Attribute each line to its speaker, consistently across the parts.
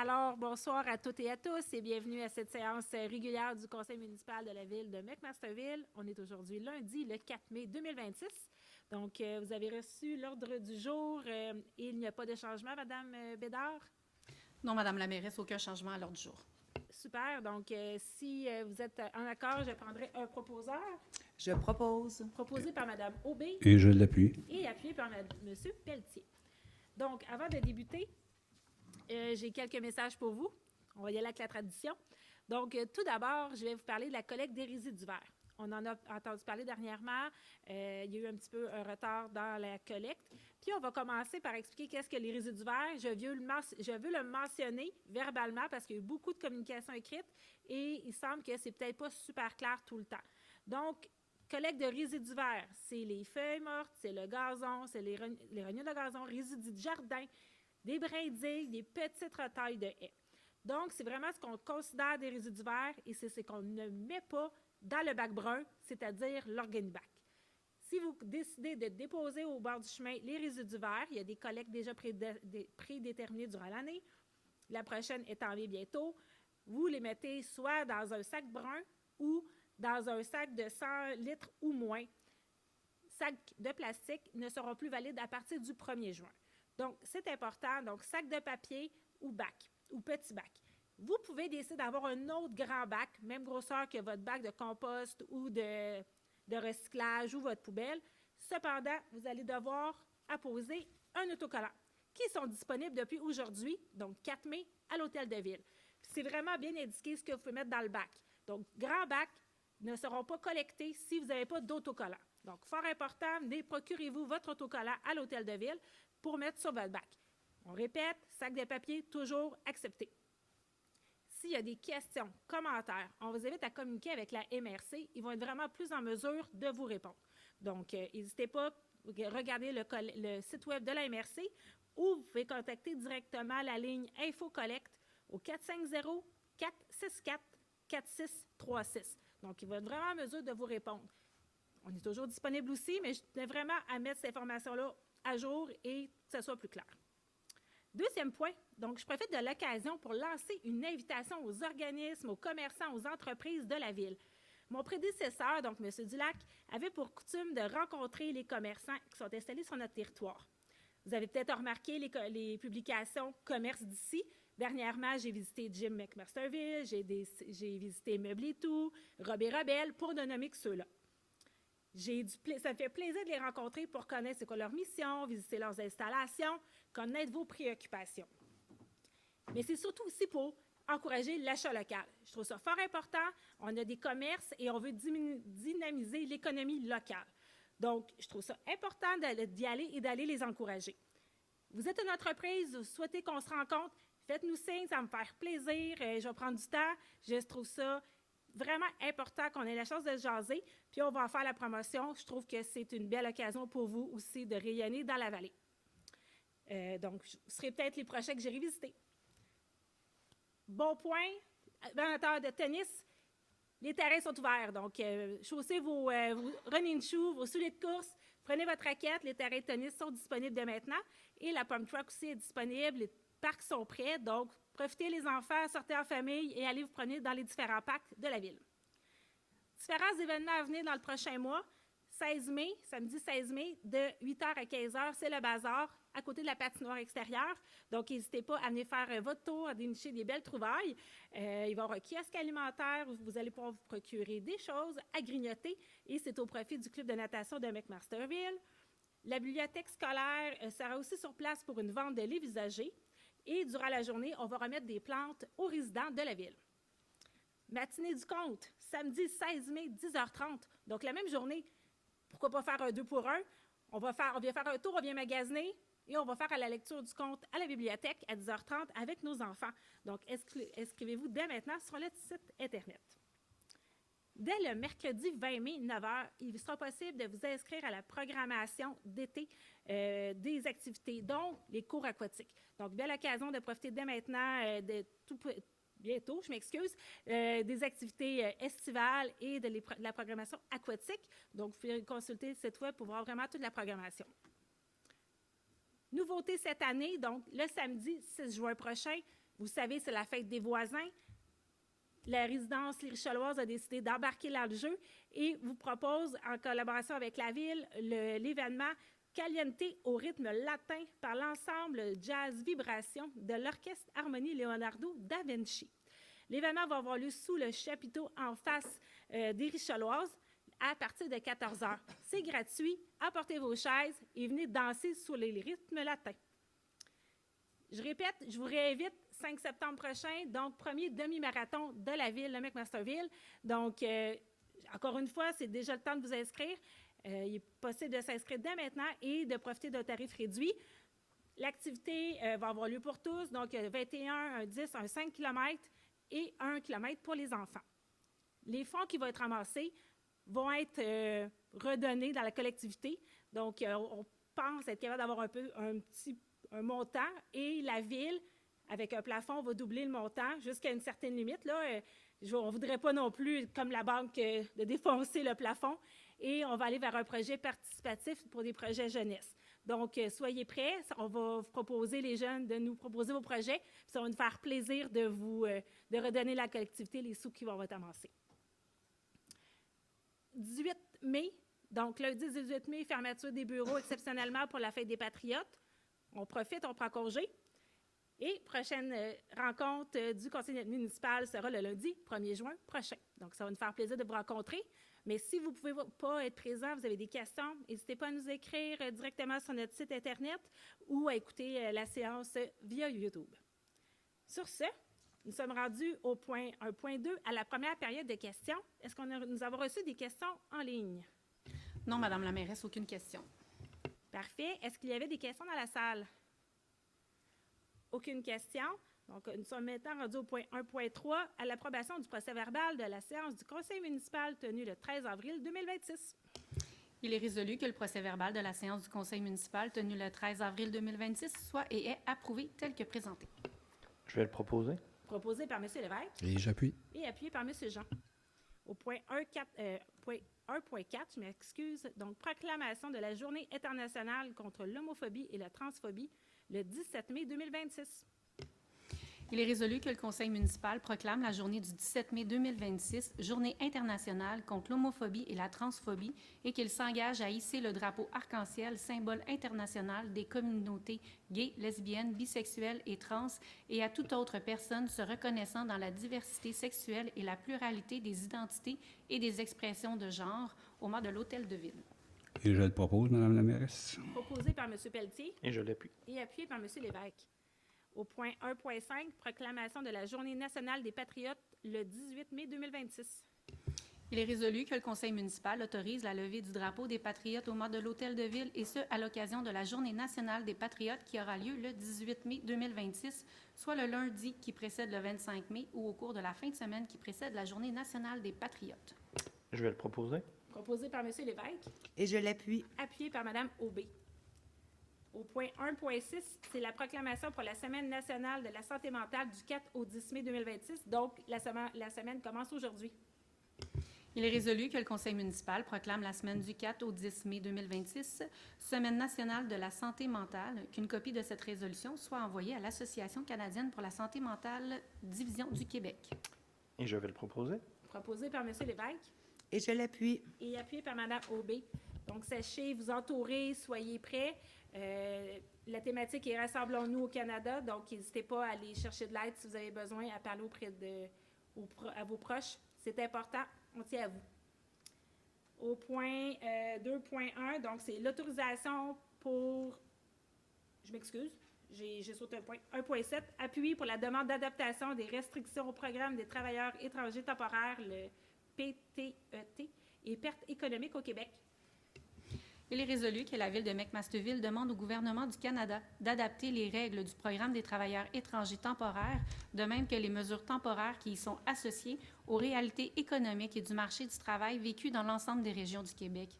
Speaker 1: Alors, bonsoir à toutes et à tous et bienvenue à cette séance régulière du Conseil municipal de la ville de McMasterville. On est aujourd'hui lundi, le 4 mai 2026. Donc, vous avez reçu l'ordre du jour et il n'y a pas de changement, Madame Bédard?
Speaker 2: Non, Madame la mairesse, aucun changement à l'ordre du jour.
Speaker 1: Super. Donc, si vous êtes en accord, je prendrai un proposeur.
Speaker 3: Je propose.
Speaker 1: Proposé par Madame Aubé.
Speaker 4: Et je l'appuie.
Speaker 1: Et appuyé par Monsieur Pelletier. Donc, avant de débuter, j'ai quelques messages pour vous. On va y aller avec la tradition. Donc, tout d'abord, je vais vous parler de la collecte des résidus verts. On en a entendu parler dernièrement. Il y a eu un petit peu un retard dans la collecte. Puis, on va commencer par expliquer qu'est-ce que les résidus verts. Je veux le mentionner verbalement parce qu'il y a eu beaucoup de communication écrite et il semble que c'est peut-être pas super clair tout le temps. Donc, collecte de résidus verts, c'est les feuilles mortes, c'est le gazon, c'est les rognons de gazon, résidus de jardin, des brindilles, des petites retailles de haies. Donc, c'est vraiment ce qu'on considère des résidus verts et c'est ce qu'on ne met pas dans le bac brun, c'est-à-dire l'organibac. Si vous décidez de déposer au bord du chemin les résidus verts, il y a des collectes déjà prédéterminées durant l'année. La prochaine est en vie bientôt. Vous les mettez soit dans un sac brun ou dans un sac de 100 litres ou moins. Sacs de plastique ne seront plus valides à partir du 1er juin. Donc, c'est important. Donc, sac de papier ou bac, ou petit bac. Vous pouvez décider d'avoir un autre grand bac, même grosseur que votre bac de compost ou de recyclage ou votre poubelle. Cependant, vous allez devoir apposer un autocollant qui sont disponibles depuis aujourd'hui, donc 4 mai, à l'hôtel de ville. C'est vraiment bien indiqué ce que vous pouvez mettre dans le bac. Donc, grand bac ne seront pas collectés si vous n'avez pas d'autocollant. Donc, fort important, procurez-vous votre autocollant à l'hôtel de ville pour mettre sur votre bac. On répète, sac de papier, toujours accepté. S'il y a des questions, commentaires, on vous invite à communiquer avec la MRC. Ils vont être vraiment plus en mesure de vous répondre. Donc, n'hésitez pas à regarder le site web de la MRC ou vous pouvez contacter directement la ligne InfoCollect au 450-464-4636. Donc, ils vont être vraiment en mesure de vous répondre. On est toujours disponible aussi, mais je tenais vraiment à mettre cette information-là à jour et que ce soit plus clair. Deuxième point, donc je profite de l'occasion pour lancer une invitation aux organismes, aux commerçants, aux entreprises de la ville. Mon prédécesseur, donc M. Dulac, avait pour coutume de rencontrer les commerçants qui sont installés sur notre territoire. Vous avez peut-être remarqué les publications Commerce d'ici. Dernièrement, j'ai visité Jim McMasterville, j'ai visité Meubles et Tout, Rob et Rebelle, pour ne nommer que ceux-là. Ça me fait plaisir de les rencontrer pour connaître c'est quoi leur mission, visiter leurs installations, connaître vos préoccupations. Mais c'est surtout aussi pour encourager l'achat local. Je trouve ça fort important. On a des commerces et on veut dynamiser l'économie locale. Donc, je trouve ça important d'y aller et d'aller les encourager. Vous êtes une entreprise, vous souhaitez qu'on se rencontre, faites-nous signe, ça va me faire plaisir, je vais prendre du temps. Je trouve ça vraiment important qu'on ait la chance de jaser, puis on va en faire la promotion. Je trouve que c'est une belle occasion pour vous aussi de rayonner dans la vallée. Donc, vous serez peut-être les prochains que j'irai visiter. Bon point, amateur de tennis, les terrains sont ouverts. Donc, chaussez vos running shoes, vos souliers de course, prenez votre raquette, les terrains de tennis sont disponibles dès maintenant. Et la pump track aussi est disponible, les parcs sont prêts. Donc, profitez les enfants, sortez en famille et allez vous promener dans les différents parcs de la ville. Différents événements à venir dans le prochain mois. 16 mai, samedi 16 mai, de 8h à 15h, c'est le bazar à côté de la patinoire extérieure. Donc, n'hésitez pas à venir faire votre tour, à dénicher des belles trouvailles. Il va y avoir un kiosque alimentaire où vous allez pouvoir vous procurer des choses à grignoter et c'est au profit du club de natation de McMasterville. La bibliothèque scolaire sera aussi sur place pour une vente de livres usagés. Et durant la journée, on va remettre des plantes aux résidents de la ville. Matinée du compte, samedi 16 mai, 10h30. Donc, la même journée, pourquoi pas faire un 2 pour 1? On vient faire un tour, on vient magasiner et on va faire la lecture du compte à la bibliothèque à 10h30 avec nos enfants. Donc, inscrivez-vous dès maintenant sur le site Internet. Dès le mercredi 20 mai, 9h, il sera possible de vous inscrire à la programmation d'été des activités, dont les cours aquatiques. Donc, belle occasion de profiter dès maintenant bientôt, je m'excuse, des activités estivales et de la programmation aquatique. Donc, vous pouvez consulter le site web pour voir vraiment toute la programmation. Nouveauté cette année, donc le samedi 6 juin prochain, Vous savez, c'est la fête des voisins. La résidence Les Richelloises a décidé d'embarquer dans le jeu et vous propose, en collaboration avec la ville, l'événement Caliente au rythme latin par l'ensemble Jazz Vibration de l'Orchestre Harmonie Leonardo da Vinci. L'événement va avoir lieu sous le chapiteau en face des Richelloises à partir de 14 h. C'est gratuit. Apportez vos chaises et venez danser sur les rythmes latins. Je répète, je vous réinvite 5 septembre prochain, donc premier demi-marathon de la ville, le McMasterville. Donc, encore une fois, c'est déjà le temps de vous inscrire. Il est possible de s'inscrire dès maintenant et de profiter d'un tarif réduit. L'activité va avoir lieu pour tous, donc 21, un 10, un 5 km et 1 km pour les enfants. Les fonds qui vont être ramassés vont être redonnés dans la collectivité. Donc, on pense être capable d'avoir un montant et la ville, avec un plafond, va doubler le montant jusqu'à une certaine limite. Là, on ne voudrait pas non plus, comme la banque, de défoncer le plafond et on va aller vers un projet participatif pour des projets jeunesse. Donc, soyez prêts. On va vous proposer, les jeunes, de nous proposer vos projets. Puis ça va nous faire plaisir de redonner à la collectivité les sous qui vont être amassés. 18 mai, donc lundi 18 mai, fermeture des bureaux exceptionnellement pour la fête des Patriotes. On profite, on prend congé. Et prochaine rencontre du conseil municipal sera le lundi 1er juin prochain. Donc, ça va nous faire plaisir de vous rencontrer. Mais si vous ne pouvez pas être présent, vous avez des questions, n'hésitez pas à nous écrire directement sur notre site Internet ou à écouter la séance via YouTube. Sur ce, nous sommes rendus au point 1.2, à la première période de questions. Est-ce que nous avons reçu des questions en ligne?
Speaker 2: Non, Madame la mairesse, aucune question.
Speaker 1: Parfait. Est-ce qu'il y avait des questions dans la salle? Aucune question. Donc, nous sommes maintenant rendus au point 1.3, à l'approbation du procès-verbal de la séance du conseil municipal tenue le 13 avril 2026.
Speaker 2: Il est résolu que le procès-verbal de la séance du conseil municipal tenue le 13 avril 2026 soit et est approuvé tel que présenté.
Speaker 3: Je vais le proposer.
Speaker 1: Proposé par M. Lévesque.
Speaker 4: Et j'appuie.
Speaker 1: Et appuyé par M. Jean. Au point 1.4, je m'excuse, donc proclamation de la Journée internationale contre l'homophobie et la transphobie le 17 mai 2026.
Speaker 2: Il est résolu que le conseil municipal proclame la journée du 17 mai 2026, Journée internationale contre l'homophobie et la transphobie, et qu'il s'engage à hisser le drapeau arc-en-ciel, symbole international des communautés gays, lesbiennes, bisexuelles et trans, et à toute autre personne se reconnaissant dans la diversité sexuelle et la pluralité des identités et des expressions de genre au mât de l'Hôtel de Ville.
Speaker 4: Et je le propose, Madame la mairesse.
Speaker 1: Proposé par M. Pelletier.
Speaker 3: Et je l'appuie.
Speaker 1: Et appuyé par M. Lévesque. Au point 1.5, proclamation de la Journée nationale des Patriotes le 18 mai 2026.
Speaker 2: Il est résolu que le conseil municipal autorise la levée du drapeau des Patriotes au mât de l'Hôtel de Ville, et ce, à l'occasion de la Journée nationale des Patriotes qui aura lieu le 18 mai 2026, soit le lundi qui précède le 25 mai ou au cours de la fin de semaine qui précède la Journée nationale des Patriotes.
Speaker 3: Je vais le proposer.
Speaker 1: Proposé par M. Lévesque.
Speaker 5: Et je l'appuie.
Speaker 1: Appuyé par Mme Aubé. Au point 1.6, c'est la proclamation pour la Semaine nationale de la santé mentale du 4 au 10 mai 2026. Donc, la semaine commence aujourd'hui.
Speaker 2: Il est résolu que le conseil municipal proclame la semaine du 4 au 10 mai 2026, Semaine nationale de la santé mentale, qu'une copie de cette résolution soit envoyée à l'Association canadienne pour la santé mentale, Division du Québec.
Speaker 3: Et je vais le proposer.
Speaker 1: Proposé par M. Lévesque.
Speaker 5: Et je l'appuie.
Speaker 1: Et appuyé par Mme Aubé. Donc, sachez, vous entourer, soyez prêts. La thématique est Rassemblons-nous au Canada. Donc, n'hésitez pas à aller chercher de l'aide si vous avez besoin, à parler à vos proches. C'est important. On tient à vous. Au point 2.1, donc, c'est l'autorisation pour... Je m'excuse. J'ai sauté un point. 1.7, appui pour la demande d'adaptation des restrictions au programme des travailleurs étrangers temporaires, le PTET, et pertes économiques au Québec.
Speaker 2: Il est résolu que la Ville de McMasterville demande au gouvernement du Canada d'adapter les règles du programme des travailleurs étrangers temporaires, de même que les mesures temporaires qui y sont associées aux réalités économiques et du marché du travail vécues dans l'ensemble des régions du Québec.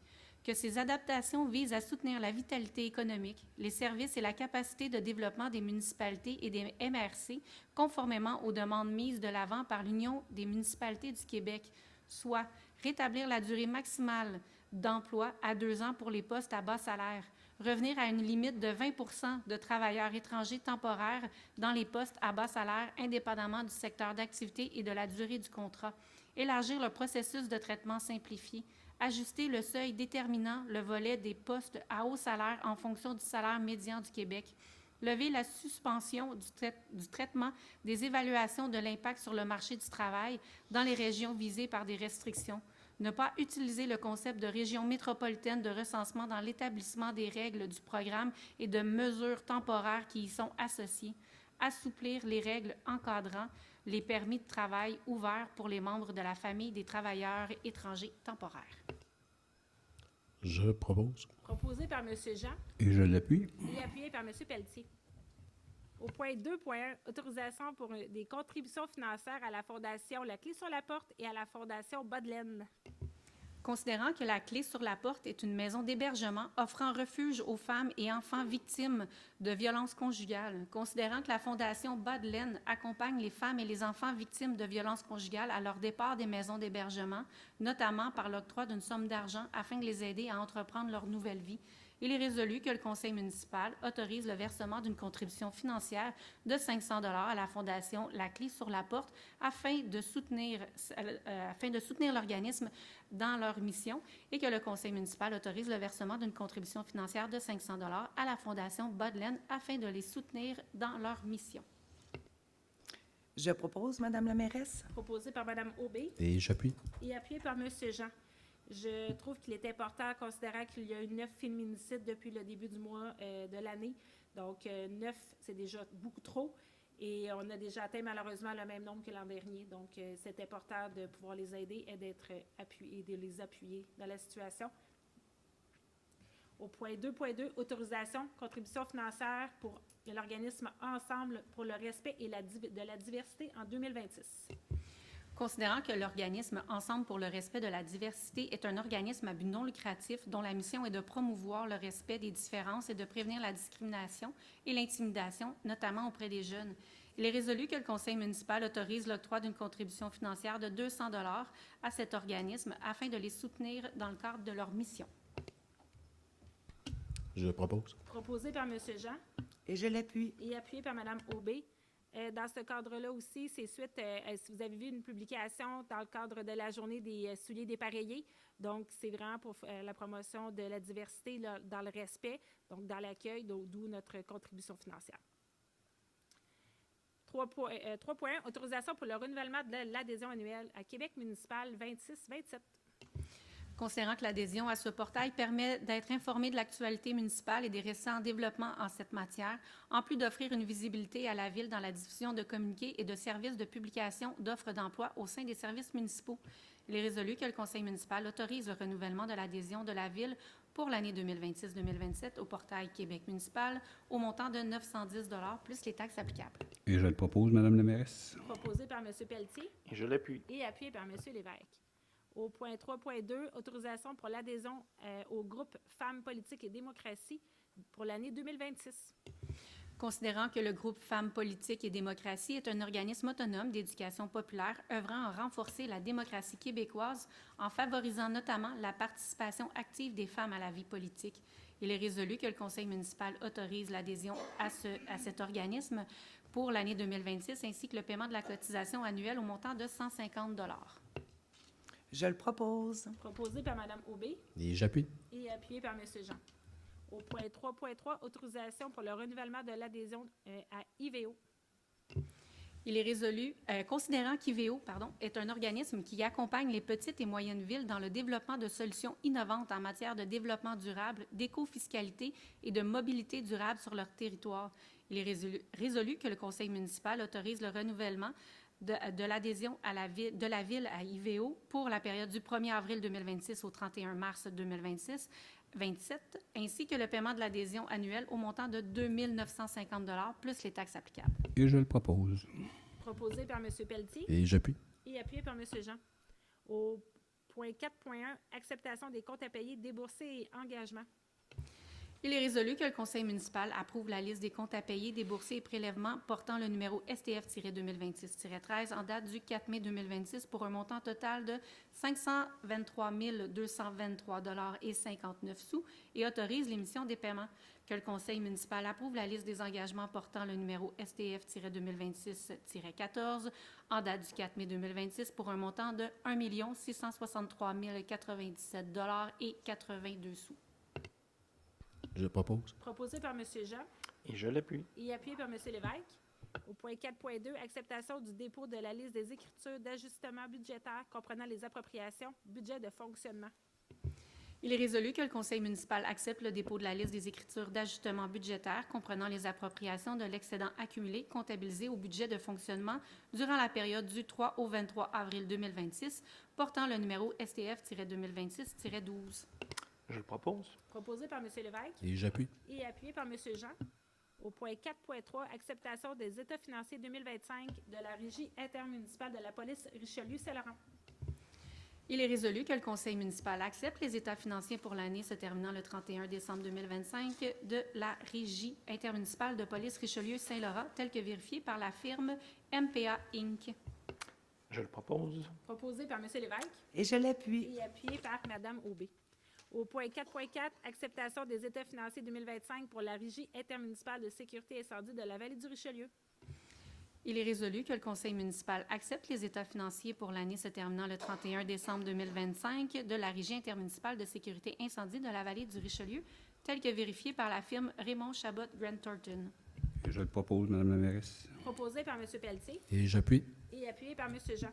Speaker 2: Que ces adaptations visent à soutenir la vitalité économique, les services et la capacité de développement des municipalités et des MRC, conformément aux demandes mises de l'avant par l'Union des municipalités du Québec, soit rétablir la durée maximale d'emploi à 2 ans pour les postes à bas salaire, revenir à une limite de 20 de travailleurs étrangers temporaires dans les postes à bas salaire, indépendamment du secteur d'activité et de la durée du contrat, élargir le processus de traitement simplifié, ajuster le seuil déterminant le volet des postes à haut salaire en fonction du salaire médian du Québec, lever la suspension du traitement des évaluations de l'impact sur le marché du travail dans les régions visées par des restrictions, ne pas utiliser le concept de région métropolitaine de recensement dans l'établissement des règles du programme et de mesures temporaires qui y sont associées, assouplir les règles encadrant les permis de travail ouverts pour les membres de la famille des travailleurs étrangers temporaires.
Speaker 6: Je propose.
Speaker 1: Proposé par M. Jean
Speaker 4: Et je l'appuie.
Speaker 1: et appuyé par M. Pelletier. Au point 2.1, autorisation pour des contributions financières à la Fondation La Clé sur la Porte et à la Fondation Bodelaine.
Speaker 2: Considérant que la Clé sur la Porte est une maison d'hébergement offrant refuge aux femmes et enfants victimes de violences conjugales, considérant que la Fondation Bodelaine accompagne les femmes et les enfants victimes de violences conjugales à leur départ des maisons d'hébergement, notamment par l'octroi d'une somme d'argent afin de les aider à entreprendre leur nouvelle vie, il est résolu que le conseil municipal autorise le versement d'une contribution financière de 500 $ à la Fondation La Clé sur la Porte afin de soutenir l'organisme dans leur mission et que le conseil municipal autorise le versement d'une contribution financière de 500 $ à la Fondation Bodelaine afin de les soutenir dans leur mission.
Speaker 5: Je propose, Madame la mairesse.
Speaker 1: Proposé par Mme Aubé
Speaker 6: Et j'appuie.
Speaker 1: et appuyé par M. Jean. Je trouve qu'il est important, considérant qu'il y a eu 9 féminicides depuis le début du mois de l'année. Donc, 9, c'est déjà beaucoup trop. Et on a déjà atteint malheureusement le même nombre que l'an dernier. Donc, c'est important de pouvoir les aider et d'être appuyés, de les appuyer dans la situation. Au point 2.2, autorisation, contribution financière pour l'organisme Ensemble pour le respect et de la diversité en 2026.
Speaker 2: Considérant que l'organisme Ensemble pour le respect de la diversité est un organisme à but non lucratif dont la mission est de promouvoir le respect des différences et de prévenir la discrimination et l'intimidation, notamment auprès des jeunes, il est résolu que le conseil municipal autorise l'octroi d'une contribution financière de 200 $ à cet organisme afin de les soutenir dans le cadre de leur mission.
Speaker 6: Je propose.
Speaker 1: Proposé par M. Jean
Speaker 5: Et je l'appuie.
Speaker 1: et appuyé par Mme Aubé. Dans ce cadre-là aussi, c'est suite, si vous avez vu une publication dans le cadre de la journée des souliers dépareillés, donc c'est vraiment pour la promotion de la diversité là, dans le respect, donc dans l'accueil, d'où notre contribution financière. 3.1, autorisation pour le renouvellement de l'adhésion annuelle à Québec municipal 26-27.
Speaker 2: Considérant que l'adhésion à ce portail permet d'être informé de l'actualité municipale et des récents développements en cette matière, en plus d'offrir une visibilité à la Ville dans la diffusion de communiqués et de services de publication d'offres d'emploi au sein des services municipaux. Il est résolu que le conseil municipal autorise le renouvellement de l'adhésion de la Ville pour l'année 2026-2027 au portail Québec municipal au montant de 910 $ plus les taxes applicables.
Speaker 4: Et je le propose, Madame la mairesse.
Speaker 1: Proposé par M. Pelletier
Speaker 3: Et je l'appuie.
Speaker 1: et appuyé par M. Lévesque. Au point 3.2, autorisation pour l'adhésion au groupe Femmes, Politique et Démocratie pour l'année 2026.
Speaker 2: Considérant que le groupe Femmes, Politique et Démocratie est un organisme autonome d'éducation populaire œuvrant à renforcer la démocratie québécoise en favorisant notamment la participation active des femmes à la vie politique, il est résolu que le conseil municipal autorise l'adhésion à cet organisme pour l'année 2026 ainsi que le paiement de la cotisation annuelle au montant de 150 $.
Speaker 5: Je le propose.
Speaker 1: Proposé par Mme Aubé
Speaker 6: Et j'appuie.
Speaker 1: et appuyé par M. Jean. Au point 3.3, autorisation pour le renouvellement de l'adhésion à IVO.
Speaker 2: Il est résolu, considérant qu'IVO est un organisme qui accompagne les petites et moyennes villes dans le développement de solutions innovantes en matière de développement durable, d'éco-fiscalité et de mobilité durable sur leur territoire. Il est résolu que le conseil municipal autorise le renouvellement de l'adhésion de la Ville à IVO pour la période du 1er avril 2026 au 31 mars 2027, ainsi que le paiement de l'adhésion annuelle au montant de 2 950 $ plus les taxes applicables.
Speaker 4: Et je le propose.
Speaker 1: Proposé par M. Pelletier
Speaker 6: Et j'appuie.
Speaker 1: et appuyé par M. Jean. Au point 4.1, acceptation des comptes à payer, déboursés et engagements.
Speaker 2: Il est résolu que le conseil municipal approuve la liste des comptes à payer, des boursiers et prélèvements portant le numéro STF-2026-13 en date du 4 mai 2026 pour un montant total de 523 223,59 et autorise l'émission des paiements. Que le conseil municipal approuve la liste des engagements portant le numéro STF-2026-14 en date du 4 mai 2026 pour un montant de 1 663 097,82 .
Speaker 6: Je propose.
Speaker 1: Proposé par M. Jean
Speaker 3: Et je l'appuie.
Speaker 1: et appuyé par M. Lévesque. Au point 4.2, acceptation du dépôt de la liste des écritures d'ajustement budgétaire comprenant les appropriations, budget de fonctionnement.
Speaker 2: Il est résolu que le conseil municipal accepte le dépôt de la liste des écritures d'ajustement budgétaire comprenant les appropriations de l'excédent accumulé comptabilisé au budget de fonctionnement durant la période du 3 au 23 avril 2026, portant le numéro STF-2026-12.
Speaker 3: Je le propose.
Speaker 1: Proposé par M. Lévesque
Speaker 6: Et j'appuie.
Speaker 1: et appuyé par M. Jean. Au point 4.3, acceptation des états financiers 2025 de la Régie intermunicipale de la police Richelieu-Saint-Laurent.
Speaker 2: Il est résolu que le conseil municipal accepte les états financiers pour l'année se terminant le 31 décembre 2025 de la Régie intermunicipale de police Richelieu-Saint-Laurent, tels que vérifiés par la firme MPA Inc.
Speaker 3: Je le propose.
Speaker 1: Proposé par M. Lévesque
Speaker 5: Et je l'appuie.
Speaker 1: et appuyé par Mme Aubé. Au point 4.4, acceptation des états financiers 2025 pour la Régie intermunicipale de sécurité incendie de la Vallée du Richelieu.
Speaker 2: Il est résolu que le conseil municipal accepte les états financiers pour l'année se terminant le 31 décembre 2025 de la Régie intermunicipale de sécurité incendie de la Vallée du Richelieu, tels que vérifiés par la firme Raymond Chabot Grant Thornton.
Speaker 4: Je le propose, Madame la mairesse.
Speaker 1: Proposé par M. Pelletier
Speaker 6: Et j'appuie.
Speaker 1: et appuyé par M. Jean.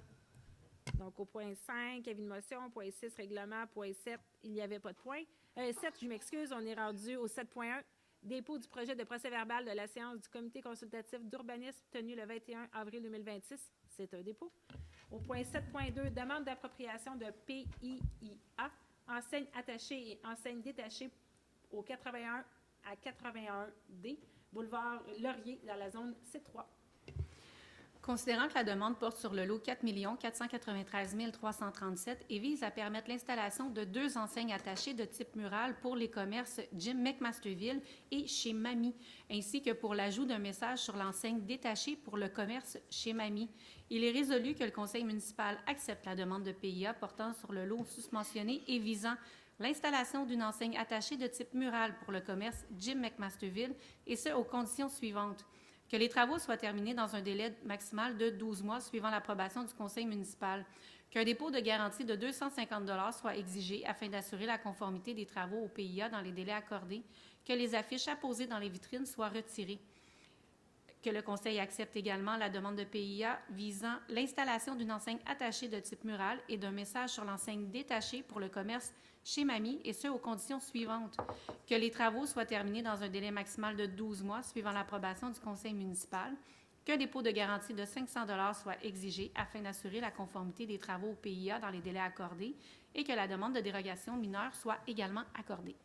Speaker 1: Donc, au point 5, avis de motion, point 6, règlement, point 7, il n'y avait pas de point. 7, je m'excuse, on est rendu au 7.1, dépôt du projet de procès-verbal de la séance du comité consultatif d'urbanisme tenue le 21 avril 2026. C'est un dépôt. Au point 7.2, demande d'appropriation de PIIA, enseigne attachée et enseigne détachée au 81 à 81D, boulevard Laurier, dans la zone C3.
Speaker 2: Considérant que la demande porte sur le lot 4 493 337 et vise à permettre l'installation de 2 enseignes attachées de type mural pour les commerces Jim McMasterville et chez Mamie, ainsi que pour l'ajout d'un message sur l'enseigne détachée pour le commerce chez Mamie, il est résolu que le conseil municipal accepte la demande de PIA portant sur le lot susmentionné et visant l'installation d'une enseigne attachée de type mural pour le commerce Jim McMasterville, et ce, aux conditions suivantes. Que les travaux soient terminés dans un délai maximal de 12 mois suivant l'approbation du conseil municipal. Qu'un dépôt de garantie de 250 $ soit exigé afin d'assurer la conformité des travaux au PIA dans les délais accordés. Que les affiches apposées dans les vitrines soient retirées. Que le conseil accepte également la demande de PIA visant l'installation d'une enseigne attachée de type mural et d'un message sur l'enseigne détachée pour le commerce chez Mamie, et ce, aux conditions suivantes. Que les travaux soient terminés dans un délai maximal de 12 mois suivant l'approbation du conseil municipal. Qu'un dépôt de garantie de 500 $ soit exigé afin d'assurer la conformité des travaux au PIA dans les délais accordés et que la demande de dérogation mineure soit également accordée.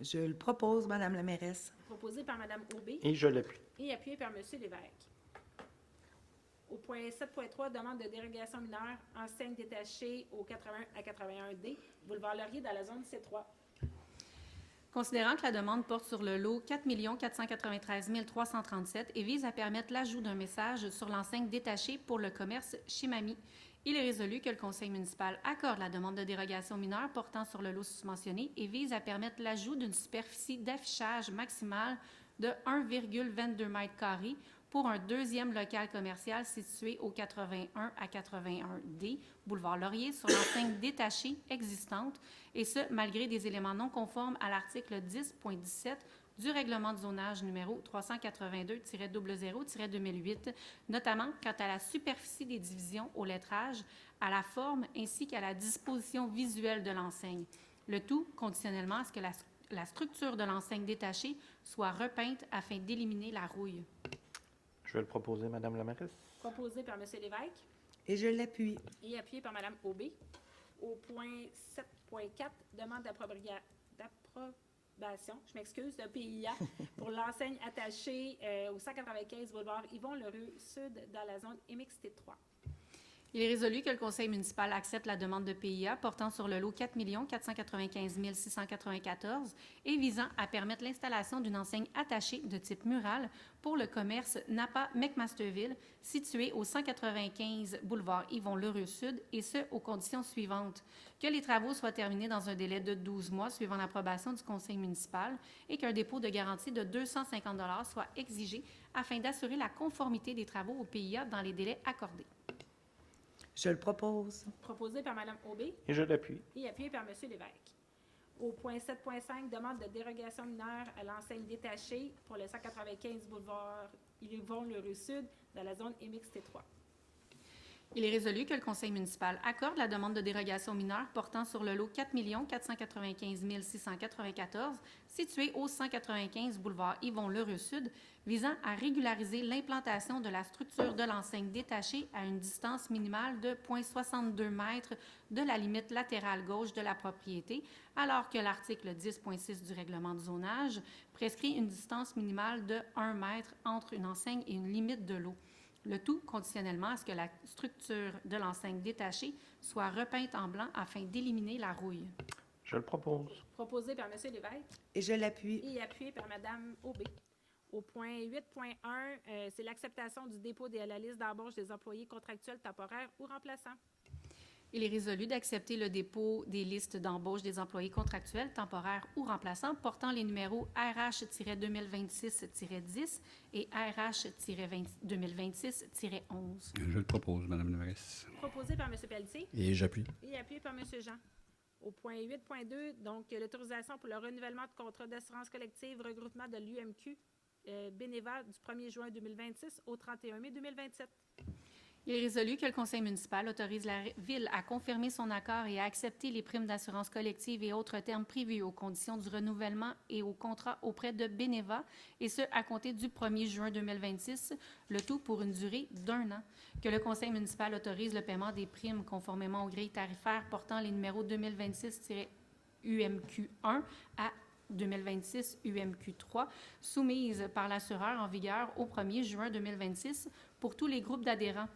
Speaker 5: Je le propose, Madame la mairesse.
Speaker 1: Proposé par Mme Aubé
Speaker 3: Et je l'appuie.
Speaker 1: et appuyé par M. Lévesque. Au point 7.3, demande de dérogation mineure, enseigne détachée au 81 à 81D, boulevard Laurier, dans la zone C3.
Speaker 2: Considérant que la demande porte sur le lot 4 493 337 et vise à permettre l'ajout d'un message sur l'enseigne détachée pour le commerce chez Mamie, il est résolu que le conseil municipal accorde la demande de dérogation mineure portant sur le lot susmentionné et vise à permettre l'ajout d'une superficie d'affichage maximale de 1,22 m² pour un deuxième local commercial situé au 81 à 81D, boulevard Laurier, sur l'enseigne détachée existante, et ce, malgré des éléments non conformes à l'article 10.17 du règlement de zonage numéro 382-00-2008, notamment quant à la superficie des divisions au lettrage, à la forme ainsi qu'à la disposition visuelle de l'enseigne. Le tout conditionnellement à ce que la structure de l'enseigne détachée soit repeinte afin d'éliminer la rouille.
Speaker 3: Je vais le proposer, Madame la mairesse.
Speaker 1: Proposé par M. Lévesque
Speaker 5: Et je l'appuie.
Speaker 1: et appuyé par Mme Aubé. Au point 7.4, demande d'approbation, je m'excuse, de PIA pour l'enseigne attachée au 195 boulevard Yvon Lheureux Sud dans la zone MXT3.
Speaker 2: Il est résolu que le conseil municipal accepte la demande de PIA portant sur le lot 4 495 694 et visant à permettre l'installation d'une enseigne attachée de type mural pour le commerce Napa McMasterville, situé au 195 boulevard Yvon-Lheureux-Sud, et ce, aux conditions suivantes. Que les travaux soient terminés dans un délai de 12 mois suivant l'approbation du conseil municipal et qu'un dépôt de garantie de 250 $ soit exigé afin d'assurer la conformité des travaux au PIA dans les délais accordés.
Speaker 5: Je le propose.
Speaker 1: Proposé par Mme Aubé
Speaker 3: Et je l'appuie.
Speaker 1: et appuyé par M. Lévesque. Au point 7.5, demande de dérogation mineure à l'enseigne détachée pour le 195 boulevard Yvon-Lheureux-Sud dans la zone MXT3.
Speaker 2: Il est résolu que le conseil municipal accorde la demande de dérogation mineure portant sur le lot 4 495 694 situé au 195 boulevard Yvon-Lheureux-Sud, visant à régulariser l'implantation de la structure de l'enseigne détachée à une distance minimale de 0,62 mètres de la limite latérale gauche de la propriété, alors que l'article 10.6 du règlement de zonage prescrit une distance minimale de 1 mètre entre une enseigne et une limite de l'eau. Le tout conditionnellement à ce que la structure de l'enseigne détachée soit repeinte en blanc afin d'éliminer la rouille.
Speaker 3: Je le propose.
Speaker 1: Proposé par M. Lévesque
Speaker 5: Et je l'appuie.
Speaker 1: et appuyé par Mme Aubé. Au point 8.1, c'est l'acceptation du dépôt de la liste d'embauche des employés contractuels temporaires ou remplaçants.
Speaker 2: Il est résolu d'accepter le dépôt des listes d'embauche des employés contractuels, temporaires ou remplaçants portant les numéros RH-2026-10 et RH-2026-11.
Speaker 4: Je le propose, Mme la mairesse.
Speaker 1: Proposé par M. Pelletier
Speaker 6: Et j'appuie.
Speaker 1: et appuyé par M. Jean. Au point 8.2, donc l'autorisation pour le renouvellement de contrat d'assurance collective regroupement de l'UMQ Beneva du 1er juin 2026 au 31 mai 2027.
Speaker 2: Il est résolu que le conseil municipal autorise la Ville à confirmer son accord et à accepter les primes d'assurance collective et autres termes prévus aux conditions du renouvellement et au contrat auprès de Beneva, et ce, à compter du 1er juin 2026, le tout pour une durée d'1 an. Que le conseil municipal autorise le paiement des primes conformément aux grilles tarifaires portant les numéros 2026-UMQ1 à 2026 UMQ3, soumises par l'assureur en vigueur au 1er juin 2026 pour tous les groupes d'adhérents.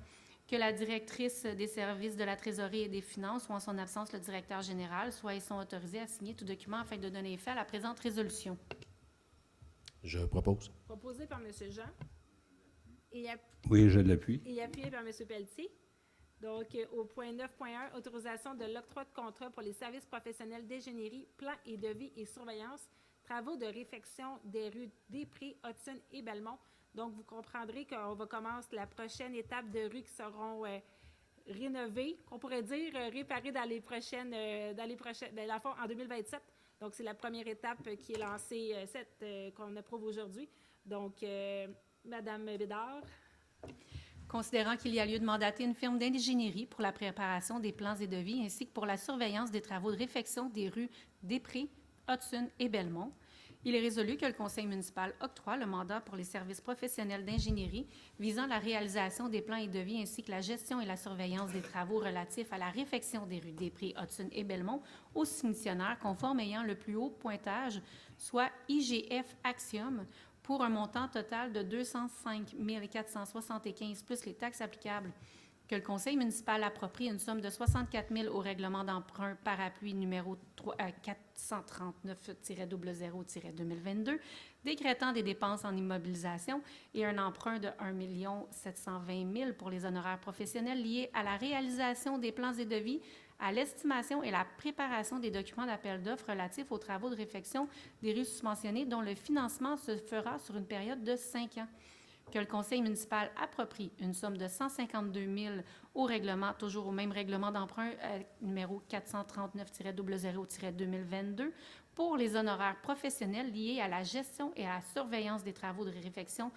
Speaker 2: Que la directrice des services de la trésorerie et des finances ou en son absence le directeur général soient et sont autorisés à signer tout document afin de donner effet à la présente résolution.
Speaker 6: Je propose.
Speaker 1: Proposé par M. Jean et
Speaker 4: Oui, je l'appuie.
Speaker 1: appuyé par M. Pelletier. Donc, au point 9.1, autorisation de l'octroi de contrat pour les services professionnels d'ingénierie, plan et devis et surveillance, travaux de réfection des rues Després, Hudson et Belmont. Donc, vous comprendrez qu'on va commencer la prochaine étape de rues qui seront rénovées, on pourrait dire réparées dans les prochaines, dans le fond, en 2027. Donc, c'est la première étape qui est lancée, qu'on approuve aujourd'hui. Donc, Madame Bédard.
Speaker 2: Considérant qu'il y a lieu de mandater une firme d'ingénierie pour la préparation des plans et devis ainsi que pour la surveillance des travaux de réfection des rues Després, Hudson et Belmont, il est résolu que le conseil municipal octroie le mandat pour les services professionnels d'ingénierie visant la réalisation des plans et devis ainsi que la gestion et la surveillance des travaux relatifs à la réfection des rues Després, Hudson et Belmont aux soumissionnaires conformes ayant le plus haut pointage, soit IGF Axiom, pour un montant total de 205 475 plus les taxes applicables. Que le conseil municipal approprie une somme de 64 000 au règlement d'emprunt par appui numéro 439-00-2022, décrétant des dépenses en immobilisation et un emprunt de 1 720 000 pour les honoraires professionnels liés à la réalisation des plans et devis, à l'estimation et la préparation des documents d'appel d'offres relatifs aux travaux de réfection des rues susmentionnées dont le financement se fera sur une période de 5 ans. Que le conseil municipal approprie une somme de 152 000 au règlement, toujours au même règlement d'emprunt numéro 439-00-2022 pour les honoraires professionnels liés à la gestion et à la surveillance des travaux de réfection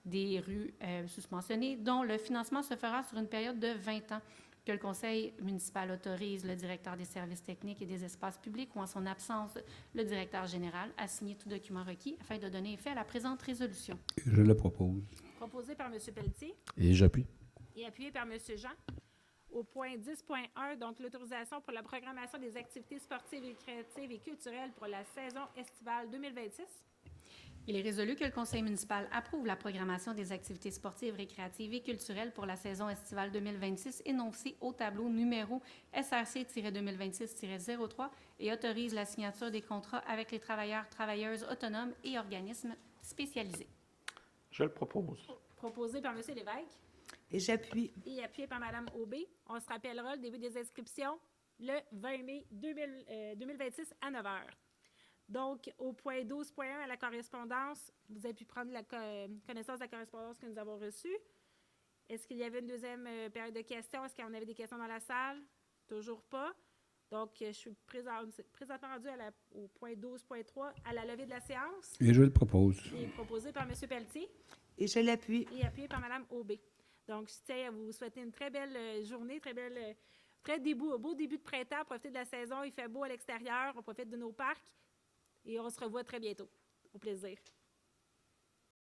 Speaker 2: des rues susmentionnées dont le financement se fera sur une période de 20 ans. Que le conseil municipal autorise le directeur des services techniques et des espaces publics ou en son absence le directeur général à signer tout document requis afin de donner effet à la présente résolution.
Speaker 4: Je le propose.
Speaker 1: Proposé par M. Pelletier
Speaker 6: Et j'appuie.
Speaker 1: et appuyé par M. Jean. Au point 10.1, donc l'autorisation pour la programmation des activités sportives, récréatives et culturelles pour la saison estivale 2026.
Speaker 2: Il est résolu que le conseil municipal approuve la programmation des activités sportives, récréatives et culturelles pour la saison estivale 2026 énoncée au tableau numéro SRC-2026-03 et autorise la signature des contrats avec les travailleurs, travailleuses autonomes et organismes spécialisés.
Speaker 3: Je le propose.
Speaker 1: Proposé par M. Lévesque
Speaker 5: Et j'appuie.
Speaker 1: et appuyé par Mme Aubé. On se rappellera le début des inscriptions le 20 mai 2026 à 9 h. Donc, au point 12.1 à la correspondance, vous avez pu prendre la connaissance de la correspondance que nous avons reçue. Est-ce qu'il y avait une deuxième période de questions? Est-ce qu'on avait des questions dans la salle? Toujours pas. Donc, je suis présentement rendue au point 12.3 à la levée de la séance.
Speaker 4: Et je le propose.
Speaker 1: Il est proposé par M. Pelletier
Speaker 5: Et je l'appuie.
Speaker 1: et appuyé par Mme Aubé. Donc, je tiens à vous souhaiter une très belle journée, beau début de printemps. Profitez de la saison, il fait beau à l'extérieur, on profite de nos parcs et on se revoit très bientôt. Au plaisir.